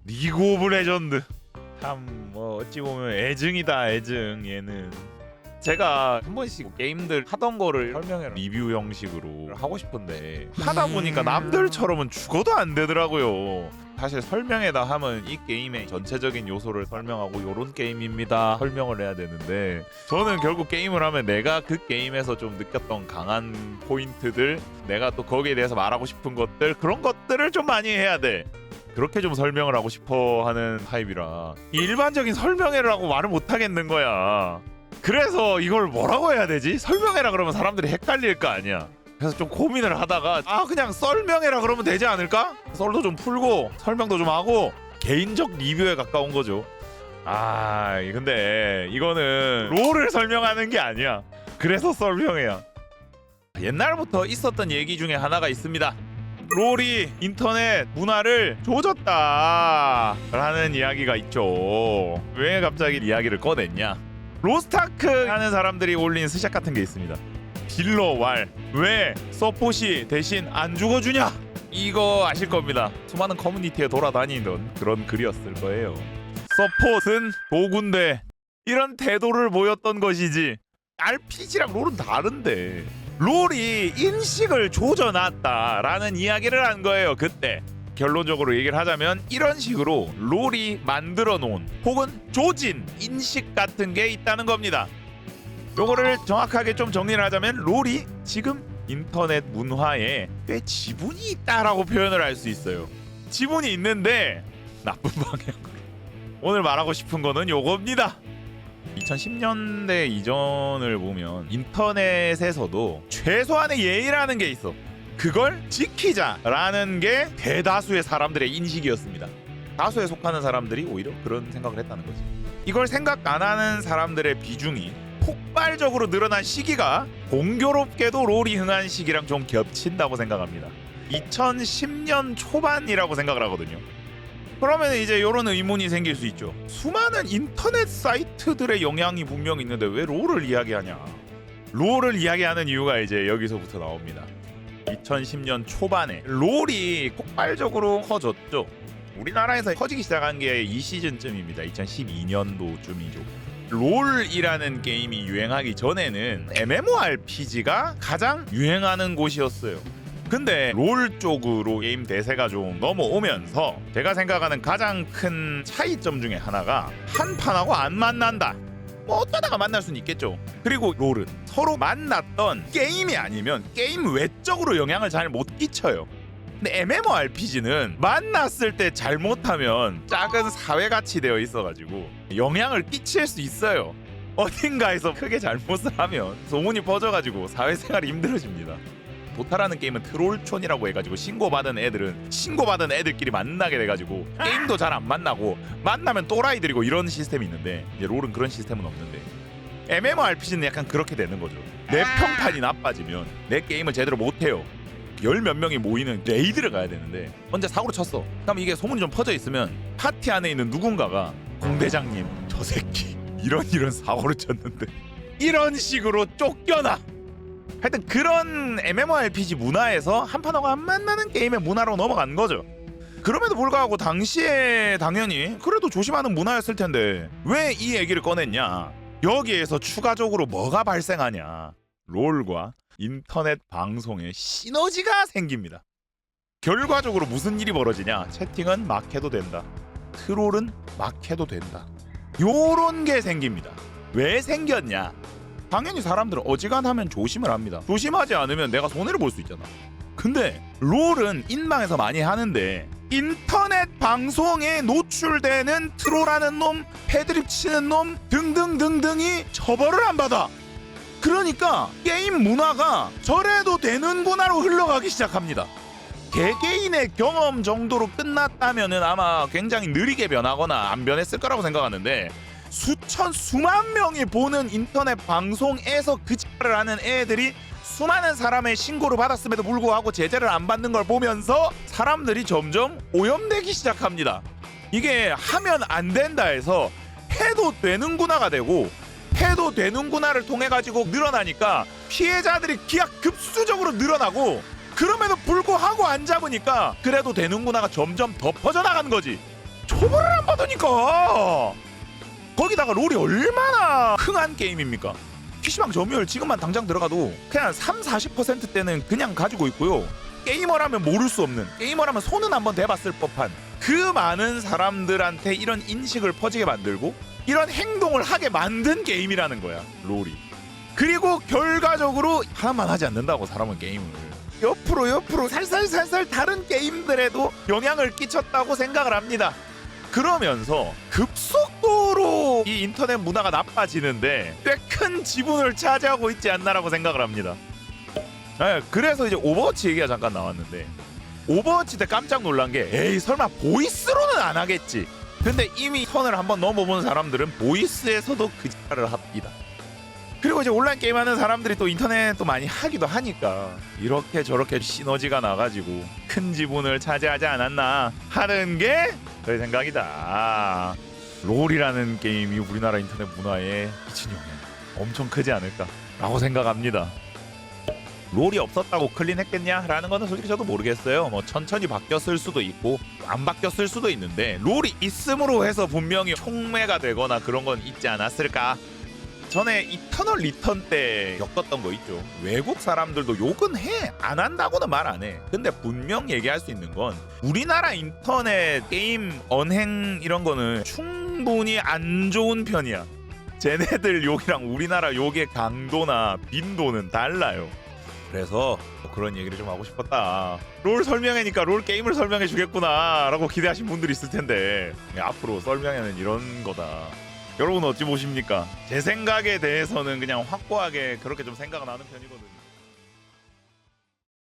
리그 오브 레전드. 참 뭐 어찌 보면 애증이다 애증. 얘는 제가 한 번씩 게임들 하던 거를 설명해 리뷰 형식으로 하고 싶은데 하다 보니까 남들처럼은 죽어도 안 되더라고요. 사실 설명에다 하면 이 게임의 전체적인 요소를 설명하고 요런 게임입니다 설명을 해야 되는데, 저는 결국 게임을 하면 내가 그 게임에서 좀 느꼈던 강한 포인트들, 내가 또 거기에 대해서 말하고 싶은 것들, 그런 것들을 좀 많이 해야 돼. 그렇게 좀 설명을 하고 싶어 하는 타입이라 일반적인 설명회라고 말을 못 하겠는 거야. 그래서 이걸 뭐라고 해야 되지? 설명회라 그러면 사람들이 헷갈릴 거 아니야. 그래서 좀 고민을 하다가 그냥 썰명회라 그러면 되지 않을까? 썰도 좀 풀고 설명도 좀 하고 개인적 리뷰에 가까운 거죠. 근데 이거는 롤을 설명하는 게 아니야. 그래서 썰명회야. 옛날부터 있었던 얘기 중에 하나가 있습니다. 롤이 인터넷 문화를 조졌다 라는 이야기가 있죠. 왜 갑자기 이야기를 꺼냈냐? 로스타크 하는 사람들이 올린 스샷 같은 게 있습니다. 딜러 왈 왜 서폿이 대신 안 죽어주냐? 이거 아실 겁니다. 수많은 커뮤니티에 돌아다니던 그런 글이었을 거예요. 서폿은 도구인데 이런 태도를 보였던 것이지. RPG랑 롤은 다른데 롤이 인식을 조져놨다라는 이야기를 한 거예요. 그때 결론적으로 얘기를 하자면 이런 식으로 롤이 만들어 놓은 혹은 조진 인식 같은 게 있다는 겁니다. 요거를 정확하게 좀 정리를 하자면 롤이 지금 인터넷 문화에 꽤 지분이 있다라고 표현을 할 수 있어요. 지분이 있는데 나쁜 방향으로. 오늘 말하고 싶은 거는 요겁니다. 2010년대 이전을 보면 인터넷에서도 최소한의 예의라는 게 있어. 그걸 지키자라는 게 대다수의 사람들의 인식이었습니다. 다수에 속하는 사람들이 오히려 그런 생각을 했다는 거지. 이걸 생각 안 하는 사람들의 비중이 폭발적으로 늘어난 시기가 공교롭게도 롤이 흥한 시기랑 좀 겹친다고 생각합니다. 2010년 초반이라고 생각을 하거든요. 그러면 이제 이런 의문이 생길 수 있죠. 수많은 인터넷 사이트들의 영향이 분명히 있는데 왜 롤을 이야기하냐? 롤을 이야기하는 이유가 이제 여기서부터 나옵니다. 2010년 초반에 롤이 폭발적으로 커졌죠. 우리나라에서 커지기 시작한 게 이 시즌쯤입니다. 2012년도쯤이죠. 롤이라는 게임이 유행하기 전에는 MMORPG가 가장 유행하는 곳이었어요. 근데 롤 쪽으로 게임 대세가 좀 넘어오면서 제가 생각하는 가장 큰 차이점 중에 하나가 한 판하고 안 만난다. 뭐 어쩌다가 만날 수는 있겠죠. 그리고 롤은 서로 만났던 게임이 아니면 게임 외적으로 영향을 잘 못 끼쳐요. 근데 MMORPG는 만났을 때 잘못하면 작은 사회같이 되어 있어가지고 영향을 끼칠 수 있어요. 어딘가에서 크게 잘못을 하면 소문이 퍼져가지고 사회생활이 힘들어집니다. 도타라는 게임은 트롤촌이라고 해가지고 신고받은 애들끼리 만나게 돼가지고 게임도 잘 안 만나고 만나면 또라이들이고 이런 시스템이 있는데 이제 롤은 그런 시스템은 없는데 MMORPG는 약간 그렇게 되는 거죠. 내 평판이 나빠지면 내 게임을 제대로 못해요. 열 몇 명이 모이는 레이드를 가야 되는데 혼자 사고를 쳤어. 그럼 이게 소문이 좀 퍼져 있으면 파티 안에 있는 누군가가 공대장님 저 새끼 이런 사고를 쳤는데 이런 식으로 쫓겨나. 하여튼 그런 MMORPG 문화에서 한 판하고 안 만나는 게임의 문화로 넘어간 거죠. 그럼에도 불구하고 당시에 당연히 그래도 조심하는 문화였을 텐데 왜 이 얘기를 꺼냈냐? 여기에서 추가적으로 뭐가 발생하냐? 롤과 인터넷 방송의 시너지가 생깁니다. 결과적으로 무슨 일이 벌어지냐? 채팅은 막 해도 된다. 트롤은 막 해도 된다. 요런 게 생깁니다. 왜 생겼냐? 당연히 사람들은 어지간하면 조심을 합니다. 조심하지 않으면 내가 손해를 볼 수 있잖아. 근데 롤은 인방에서 많이 하는데 인터넷 방송에 노출되는 트롤하는 놈, 패드립 치는 놈 등등등등이 처벌을 안 받아. 그러니까 게임 문화가 저래도 되는구나로 흘러가기 시작합니다. 개개인의 경험 정도로 끝났다면은 아마 굉장히 느리게 변하거나 안 변했을 거라고 생각하는데 수만 명이 보는 인터넷 방송에서 그 짓을 하는 애들이 수많은 사람의 신고를 받았음에도 불구하고 제재를 안 받는 걸 보면서 사람들이 점점 오염되기 시작합니다. 이게 하면 안 된다 해서 해도 되는구나가 되고 해도 되는구나를 통해 가지고 늘어나니까 피해자들이 기하급수적으로 늘어나고 그럼에도 불구하고 안 잡으니까 그래도 되는구나가 점점 더 퍼져나가는 거지. 처벌을 안 받으니까. 거기다가 롤이 얼마나 흥한 게임입니까? PC방 점유율 지금만 당장 들어가도 그냥 30-40%대는 그냥 가지고 있고요. 게이머라면 모를 수 없는, 게이머라면 손은 한번 대봤을 법한 그 많은 사람들한테 이런 인식을 퍼지게 만들고 이런 행동을 하게 만든 게임이라는 거야, 롤이. 그리고 결과적으로 하나만 하지 않는다고, 사람은 게임을 옆으로 살살살살 다른 게임들에도 영향을 끼쳤다고 생각을 합니다. 그러면서 급속도로 이 인터넷 문화가 나빠지는데 꽤 큰 지분을 차지하고 있지 않나라고 생각을 합니다. 그래서 이제 오버워치 얘기가 잠깐 나왔는데, 오버워치 때 깜짝 놀란 게, 에이 설마 보이스로는 안 하겠지. 근데 이미 선을 한번 넘어본 사람들은 보이스에서도 그 짓을 합니다. 그리고 이제 온라인 게임하는 사람들이 또 인터넷 또 많이 하기도 하니까 이렇게 저렇게 시너지가 나가지고 큰 지분을 차지하지 않았나 하는 게 제 생각이다. 롤이라는 게임이 우리나라 인터넷 문화에 미친 영향 엄청 크지 않을까라고 생각합니다. 롤이 없었다고 클린했겠냐라는 거는 솔직히 저도 모르겠어요. 뭐 천천히 바뀌었을 수도 있고 안 바뀌었을 수도 있는데, 롤이 있음으로 해서 분명히 촉매가 되거나 그런 건 있지 않았을까. 전에 이터널 리턴 때 겪었던 거 있죠. 외국 사람들도 욕은 해. 안 한다고는 말 안 해. 근데 분명 얘기할 수 있는 건 우리나라 인터넷 게임 언행 이런 거는 충분히 안 좋은 편이야. 쟤네들 욕이랑 우리나라 욕의 강도나 빈도는 달라요. 그래서 그런 얘기를 좀 하고 싶었다. 롤 설명회니까 롤 게임을 설명해 주겠구나 라고 기대하신 분들이 있을 텐데, 앞으로 설명회는 이런 거다. 여러분 어찌 보십니까? 제 생각에 대해서는 그냥 확고하게 그렇게 좀 생각은 하는 편이거든요.